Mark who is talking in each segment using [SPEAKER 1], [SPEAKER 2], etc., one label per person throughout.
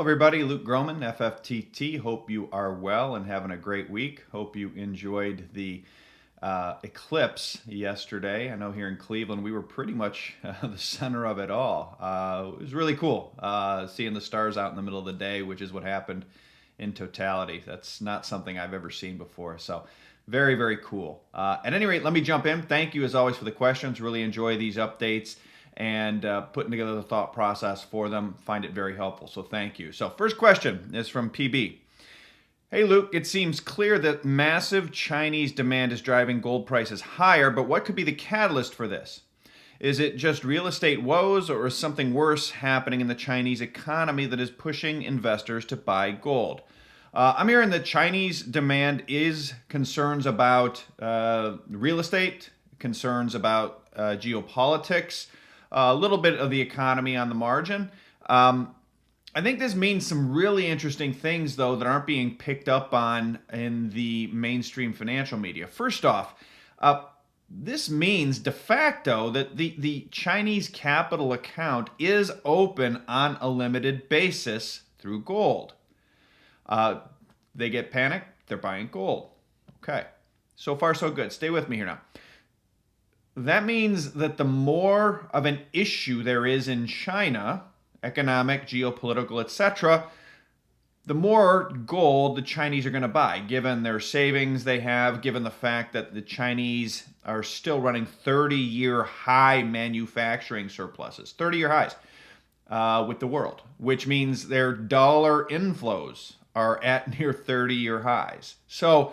[SPEAKER 1] everybody. Luke Gromen, FFTT. Hope you are well and having a great week. Hope you enjoyed the eclipse yesterday. I know here in Cleveland we were pretty much the center of it all. It was really cool seeing the stars out in the middle of the day, which is what happened in totality. That's not something I've ever seen before. So very, very cool. At any rate, let me jump in. Thank you as always for the questions. Really enjoy these updates and putting together the thought process for them. Find it very helpful, so thank you. So first question is from PB. Hey Luke, it seems clear that massive Chinese demand is driving gold prices higher, but what could be the catalyst for this? Is it just real estate woes, or is something worse happening in the Chinese economy that is pushing investors to buy gold? I'm hearing that Chinese demand is concerns about real estate, concerns about geopolitics, a little bit of the economy on the margin. I think this means some really interesting things, though, that aren't being picked up on in the mainstream financial media. First off, this means de facto that the Chinese capital account is open on a limited basis through gold. They get panicked, they're buying gold. Okay, so far so good. Stay with me here now. That means that the more of an issue there is in China, economic, geopolitical, etc., the more gold the Chinese are going to buy, given their savings they have, given the fact that the Chinese are still running 30-year high manufacturing surpluses, 30-year highs with the world, which means their dollar inflows are at near 30-year highs. So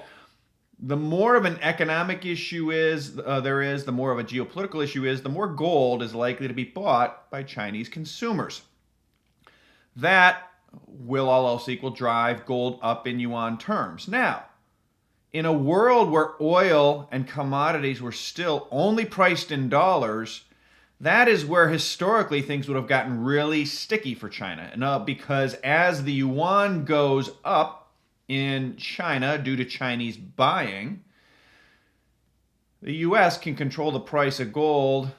[SPEAKER 1] the more of an economic issue the more of a geopolitical issue is, the more gold is likely to be bought by Chinese consumers. That will, all else equal, drive gold up in yuan terms. Now, in a world where oil and commodities were still only priced in dollars, that is where historically things would have gotten really sticky for China. Because as the yuan goes up in China due to Chinese buying, the U.S. can control the price of gold,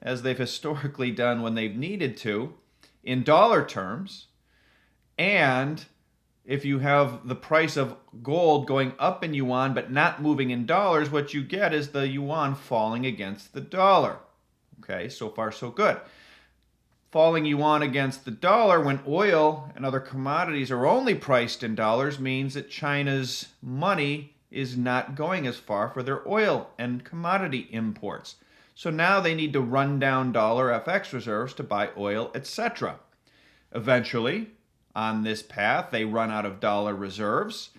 [SPEAKER 1] as they've historically done when they've needed to, in dollar terms. And if you have the price of gold going up in yuan but not moving in dollars, what you get is the yuan falling against the dollar. Okay, so far so good. Falling yuan against the dollar when oil and other commodities are only priced in dollars means that China's money is not going as far for their oil and commodity imports. So now they need to run down dollar FX reserves to buy oil, etc. Eventually, on this path, they run out of dollar reserves,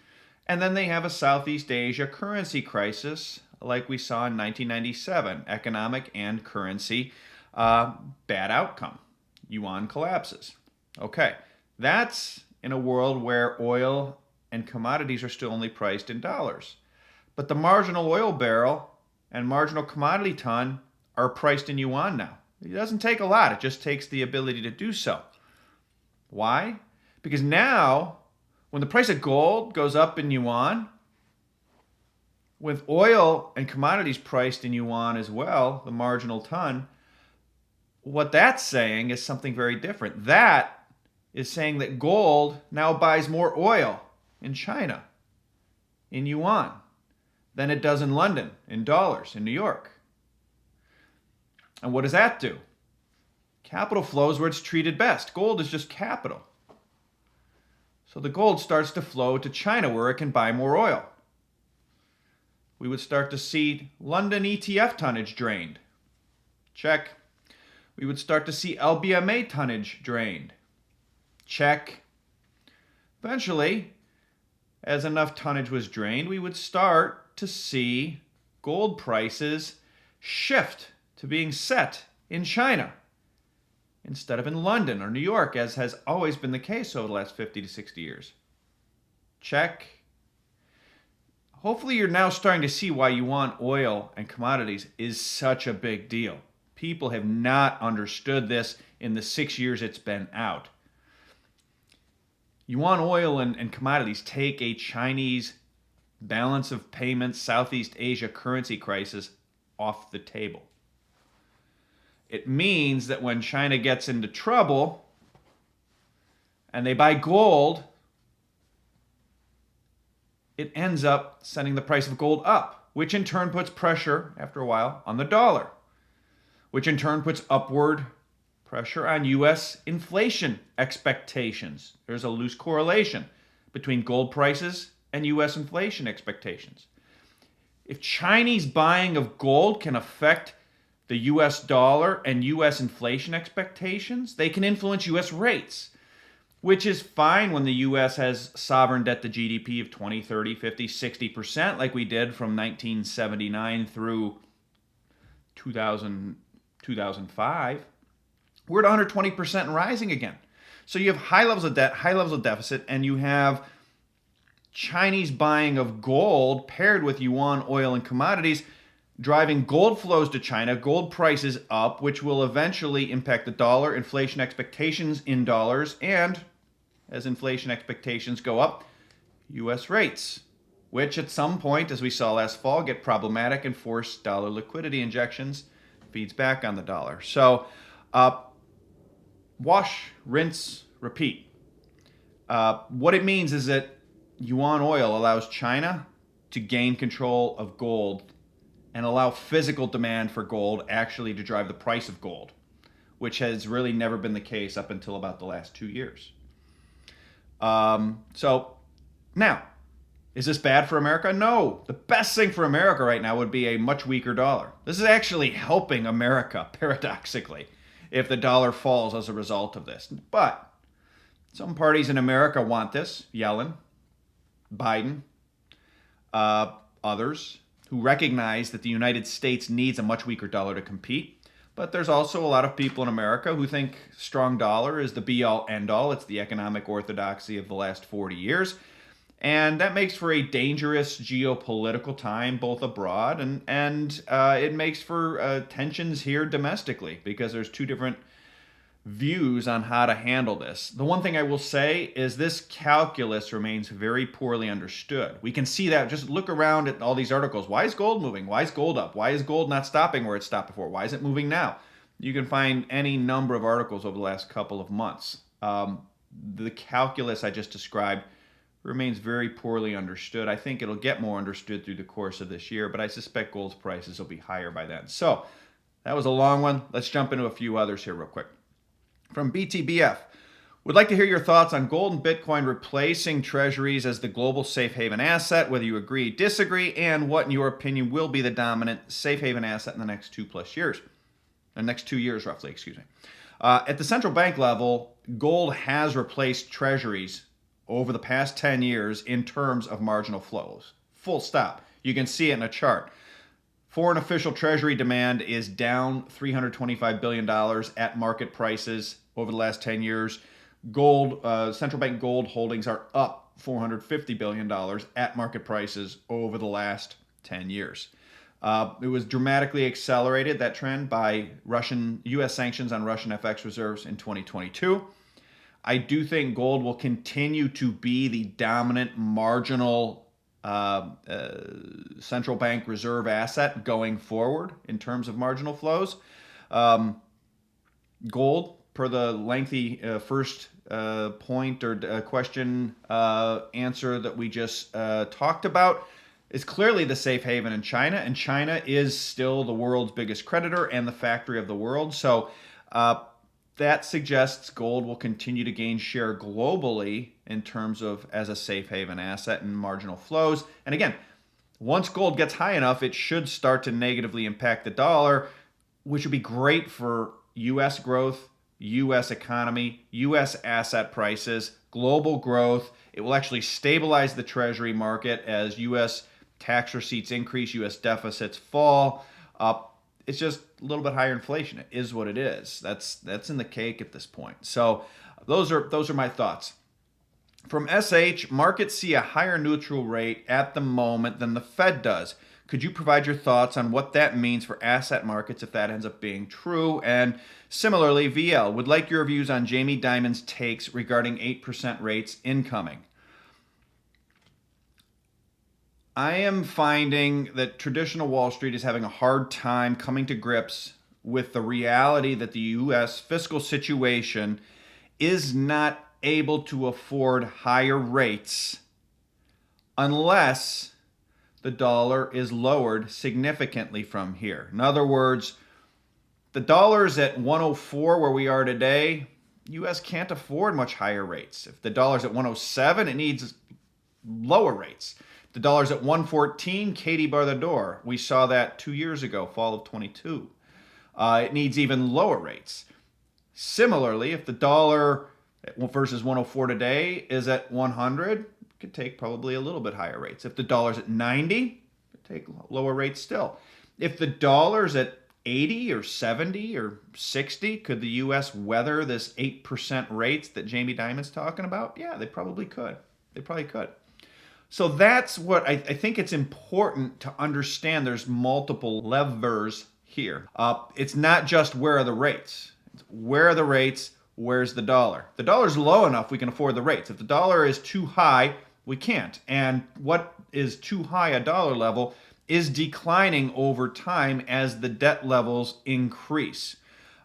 [SPEAKER 1] and then they have a Southeast Asia currency crisis like we saw in 1997, economic and currency bad outcome. Yuan collapses. Okay, that's in a world where oil and commodities are still only priced in dollars. But the marginal oil barrel and marginal commodity ton are priced in yuan now. It doesn't take a lot. It just takes the ability to do so. Why? Because now, when the price of gold goes up in yuan, with oil and commodities priced in yuan as well, the marginal ton, what that's saying is something very different. That is saying that gold now buys more oil in China, in yuan, than it does in London, in dollars, in New York. And what does that do? Capital flows where it's treated best. Gold is just capital. So the gold starts to flow to China where it can buy more oil. We would start to see London ETF tonnage drained. Check. We would start to see LBMA tonnage drained. Check. Eventually, as enough tonnage was drained, we would start to see gold prices shift to being set in China instead of in London or New York, as has always been the case over the last 50 to 60 years. Check. Hopefully you're now starting to see why yuan oil and commodities is such a big deal. People have not understood this in the 6 years it's been out. Yuan oil and commodities take a Chinese balance of payments, Southeast Asia currency crisis off the table. It means that when China gets into trouble, and they buy gold, it ends up sending the price of gold up, which in turn puts pressure, after a while, on the dollar, which in turn puts upward pressure on U.S. inflation expectations. There's a loose correlation between gold prices and U.S. inflation expectations. If Chinese buying of gold can affect the U.S. dollar and U.S. inflation expectations, they can influence U.S. rates, which is fine when the U.S. has sovereign debt to GDP of 20, 30, 50, 60%, like we did from 1979 through 2005. We're at 120% and rising again. So you have high levels of debt, high levels of deficit, and you have Chinese buying of gold paired with yuan, oil, and commodities driving gold flows to China, gold prices up, which will eventually impact the dollar, inflation expectations in dollars, and as inflation expectations go up, U.S. rates, which at some point, as we saw last fall, get problematic and force dollar liquidity injections, feeds back on the dollar. So wash, rinse, repeat. What it means is that yuan oil allows China to gain control of gold and allow physical demand for gold actually to drive the price of gold, which has really never been the case up until about the last 2 years. So now, is this bad for America? No. The best thing for America right now would be a much weaker dollar. This is actually helping America, paradoxically, if the dollar falls as a result of this. But some parties in America want this. Yellen, Biden, others who recognize that the United States needs a much weaker dollar to compete. But there's also a lot of people in America who think strong dollar is the be-all, end-all. It's the economic orthodoxy of the last 40 years. And that makes for a dangerous geopolitical time, both abroad, and it makes for tensions here domestically, because there's two different views on how to handle this. The one thing I will say is this calculus remains very poorly understood. We can see that. Just look around at all these articles. Why is gold moving? Why is gold up? Why is gold not stopping where it stopped before? Why is it moving now? You can find any number of articles over the last couple of months. The calculus I just described remains very poorly understood. I think it'll get more understood through the course of this year, but I suspect gold's prices will be higher by then. So that was a long one. Let's jump into a few others here real quick. From BTBF, would like to hear your thoughts on gold and Bitcoin replacing treasuries as the global safe haven asset, whether you agree, disagree, and what, in your opinion, will be the dominant safe haven asset in the next 2+ years. The next 2 years, roughly, excuse me. At the central bank level, gold has replaced treasuries over the past 10 years in terms of marginal flows. Full stop. You can see it in a chart. Foreign official treasury demand is down $325 billion at market prices over the last 10 years. Gold, central bank gold holdings are up $450 billion at market prices over the last 10 years. It was dramatically accelerated, that trend, by U.S. sanctions on Russian FX reserves in 2022. I do think gold will continue to be the dominant marginal central bank reserve asset going forward in terms of marginal flows. Gold, per the lengthy first point or question answer that we just talked about, is clearly the safe haven in China, and China is still the world's biggest creditor and the factory of the world. So that suggests gold will continue to gain share globally in terms of as a safe haven asset and marginal flows. And again, once gold gets high enough, it should start to negatively impact the dollar, which would be great for U.S. growth, U.S. economy, U.S. asset prices, global growth. It will actually stabilize the treasury market as U.S. tax receipts increase, U.S. deficits fall. It's just a little bit higher inflation. It is what it is. That's in the cake at this point. So those are my thoughts. From SH, markets see a higher neutral rate at the moment than the Fed does. Could you provide your thoughts on what that means for asset markets if that ends up being true? And similarly, VL, would like your views on Jamie Dimon's takes regarding 8% rates incoming. I am finding that traditional Wall Street is having a hard time coming to grips with the reality that the U.S. fiscal situation is not able to afford higher rates unless the dollar is lowered significantly from here. In other words, the dollar's at 104 where we are today. U.S. can't afford much higher rates. If the dollar's at 107, it needs lower rates. If the dollar's at 114, Katie bar the door. We saw that 2 years ago, fall of 22. It needs even lower rates. Similarly, if the dollar versus 104 today is at 100, it could take probably a little bit higher rates. If the dollar's at 90, it could take lower rates still. If the dollar's at 80 or 70 or 60, could the U.S. weather this 8% rates that Jamie Dimon's talking about? Yeah, they probably could. They probably could. So that's what I think it's important to understand. There's multiple levers here. It's not just where are the rates. It's where are the rates, where's the dollar? The dollar's low enough we can afford the rates. If the dollar is too high, we can't. And what is too high a dollar level is declining over time as the debt levels increase.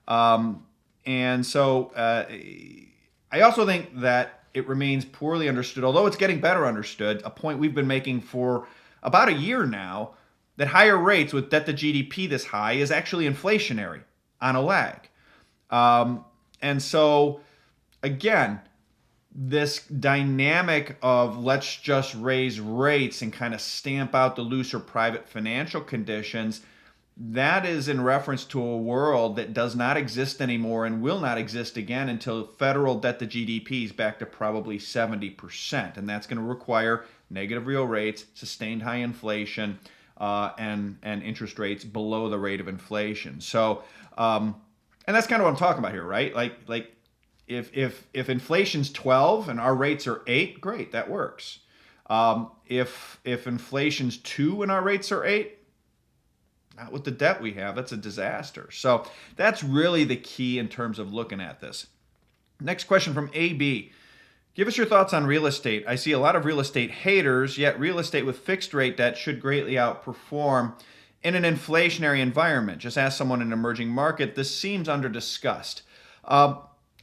[SPEAKER 1] And so I also think that it remains poorly understood, although it's getting better understood, a point we've been making for about a year now, that higher rates with debt to GDP this high is actually inflationary on a lag. And so, again, this dynamic of let's just raise rates and kind of stamp out the looser private financial conditions, that is in reference to a world that does not exist anymore and will not exist again until federal debt to GDP is back to probably 70%. And that's going to require negative real rates, sustained high inflation, and interest rates below the rate of inflation. So, and that's kind of what I'm talking about here, right? Like if inflation's 12 and our rates are 8, great, that works. If inflation's 2 and our rates are 8, not with the debt we have, that's a disaster. So that's really the key in terms of looking at this. Next question from AB. Give us your thoughts on real estate. I see a lot of real estate haters, yet real estate with fixed rate debt should greatly outperform in an inflationary environment. Just ask someone in an emerging market. This seems under-discussed. I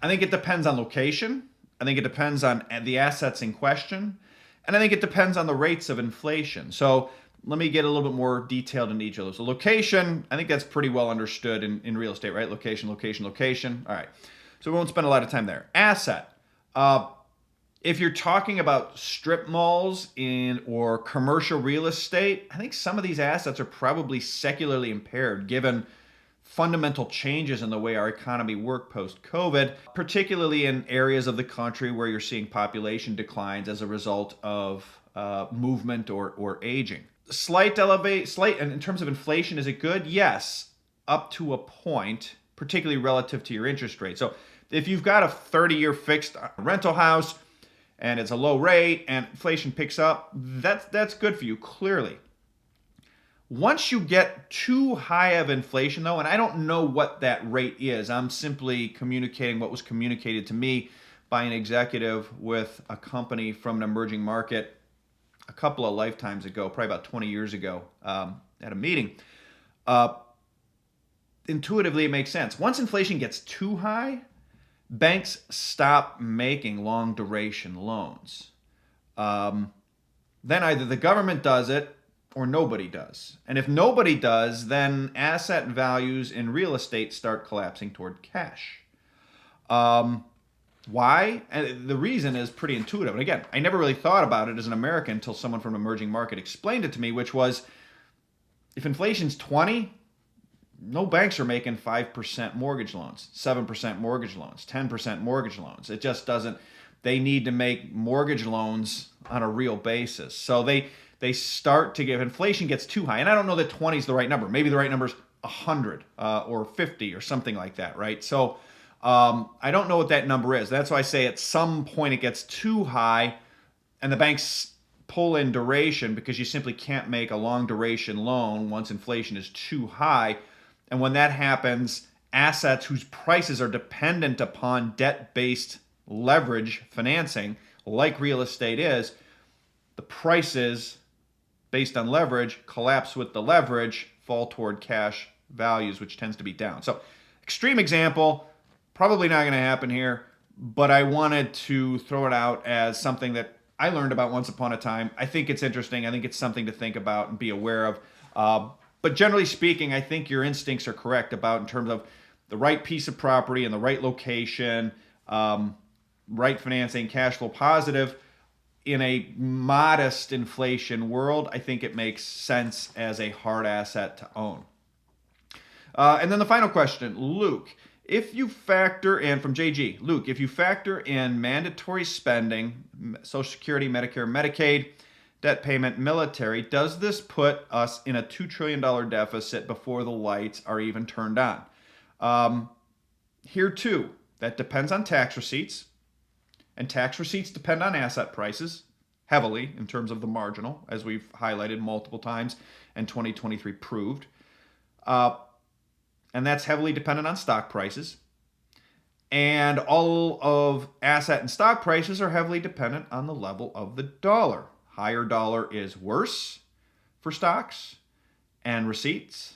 [SPEAKER 1] think it depends on location. I think it depends on the assets in question. And I think it depends on the rates of inflation. So let me get a little bit more detailed in each of those. So location, I think that's pretty well understood in real estate, right? Location, location, location. All right. So we won't spend a lot of time there. Asset. If you're talking about strip malls or commercial real estate, I think some of these assets are probably secularly impaired given fundamental changes in the way our economy worked post-COVID, particularly in areas of the country where you're seeing population declines as a result of movement or aging. Slight, and in terms of inflation, is it good? Yes, up to a point, particularly relative to your interest rate. So if you've got a 30-year fixed rental house and it's a low rate and inflation picks up, that's good for you, clearly. Once you get too high of inflation, though, and I don't know what that rate is, I'm simply communicating what was communicated to me by an executive with a company from an emerging market a couple of lifetimes ago, probably about 20 years ago, at a meeting. Intuitively, it makes sense. Once inflation gets too high, banks stop making long duration loans. Then either the government does it or nobody does. And if nobody does, then asset values in real estate start collapsing toward cash. Why? And the reason is pretty intuitive. And again, I never really thought about it as an American until someone from an emerging market explained it to me, which was if inflation's 20, no banks are making 5% mortgage loans, 7% mortgage loans, 10% mortgage loans. It just doesn't. They need to make mortgage loans on a real basis. So they start to give, inflation gets too high. And I don't know that 20 is the right number. Maybe the right number is 100 or 50 or something like that, right? So I don't know what that number is. That's why I say at some point it gets too high and the banks pull in duration because you simply can't make a long duration loan once inflation is too high. And when that happens, assets whose prices are dependent upon debt-based leverage financing, like real estate is, the prices based on leverage collapse with the leverage, fall toward cash values, which tends to be down. So extreme example, probably not going to happen here, but I wanted to throw it out as something that I learned about once upon a time. I think it's interesting. I think it's something to think about and be aware of. But generally speaking, I think your instincts are correct about in terms of the right piece of property and the right location, right financing, cash flow positive. In a modest inflation world, I think it makes sense as a hard asset to own. And then the final question, Luke, if you factor in, from JG, Luke, if you factor in mandatory spending, Social Security, Medicare, Medicaid, debt payment, military, does this put us in a $2 trillion deficit before the lights are even turned on? Here too, that depends on tax receipts, and tax receipts depend on asset prices heavily in terms of the marginal, as we've highlighted multiple times, and 2023 proved. And that's heavily dependent on stock prices. And all of asset and stock prices are heavily dependent on the level of the dollar. Higher dollar is worse for stocks and receipts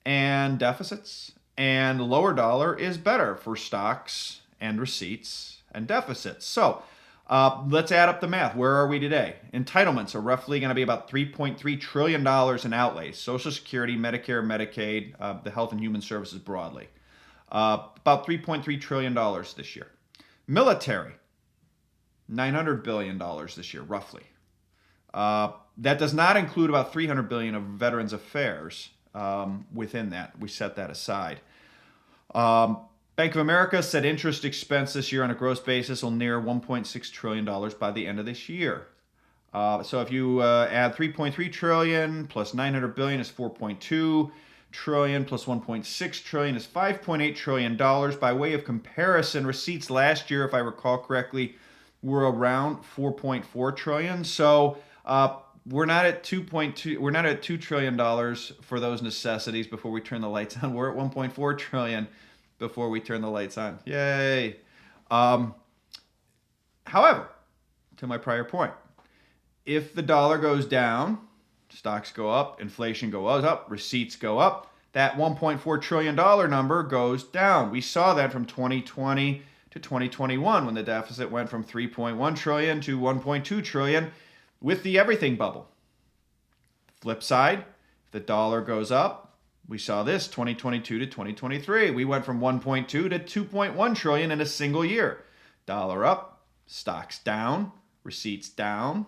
[SPEAKER 1] and deficits, and lower dollar is better for stocks and receipts and deficits. So let's add up the math. Where are we today? Entitlements are roughly going to be about $3.3 trillion in outlays. Social Security, Medicare, Medicaid, the health and human services broadly. About $3.3 trillion this year. Military, $900 billion this year, roughly. That does not include about $300 billion of Veterans Affairs within that. We set that aside. Bank of America said interest expense this year on a gross basis will near $1.6 trillion by the end of this year. So if you add 3.3 trillion plus 900 billion is 4.2 trillion plus 1.6 trillion is 5.8 trillion dollars. By way of comparison, receipts last year, if I recall correctly, were around 4.4 trillion. So we're not at 2.2. We're not at $2 trillion for those necessities before we turn the lights on. We're at 1.4 trillion before we turn the lights on. Yay! However, to my prior point, if the dollar goes down, stocks go up, inflation goes up, receipts go up, that $1.4 trillion number goes down. We saw that from 2020 to 2021 when the deficit went from 3.1 trillion to 1.2 trillion with the everything bubble. Flip side, if the dollar goes up, we saw this 2022 to 2023. We went from 1.2 to 2.1 trillion in a single year. Dollar up, stocks down, receipts down,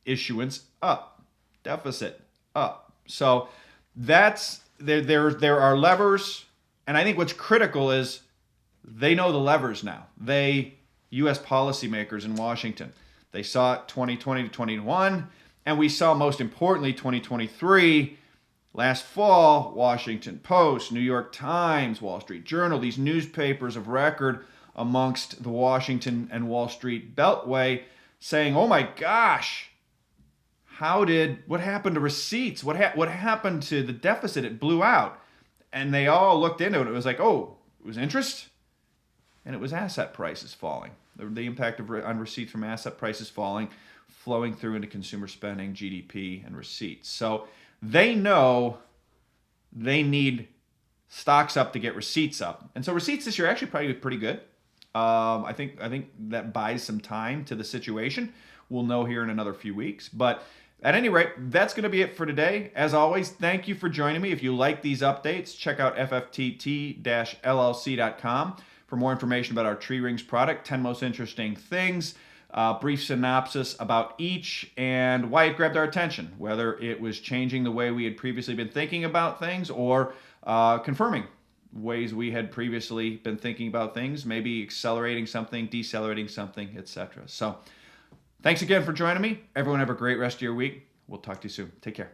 [SPEAKER 1] issuance up, deficit up. So that's there are levers, and I think what's critical is they know the levers now. U.S. policymakers in Washington, they saw it 2020 to 21, and we saw most importantly 2023. Last fall, Washington Post, New York Times, Wall Street Journal, these newspapers of record amongst the Washington and Wall Street Beltway saying, oh my gosh, what happened to receipts? What happened to the deficit? It blew out. And they all looked into it. It was like, oh, it was interest and it was asset prices falling. The impact on receipts from asset prices falling, flowing through into consumer spending, GDP, and receipts. So they know they need stocks up to get receipts up. And so receipts this year actually probably pretty good. I think that buys some time to the situation. We'll know here in another few weeks. But at any rate, that's going to be it for today. As always, thank you for joining me. If you like these updates, check out FFTT-LLC.com for more information about our Tree Rings product, 10 most interesting things, brief synopsis about each and why it grabbed our attention, whether it was changing the way we had previously been thinking about things or confirming ways we had previously been thinking about things, maybe accelerating something, decelerating something, etc. So thanks again for joining me. Everyone have a great rest of your week. We'll talk to you soon. Take care.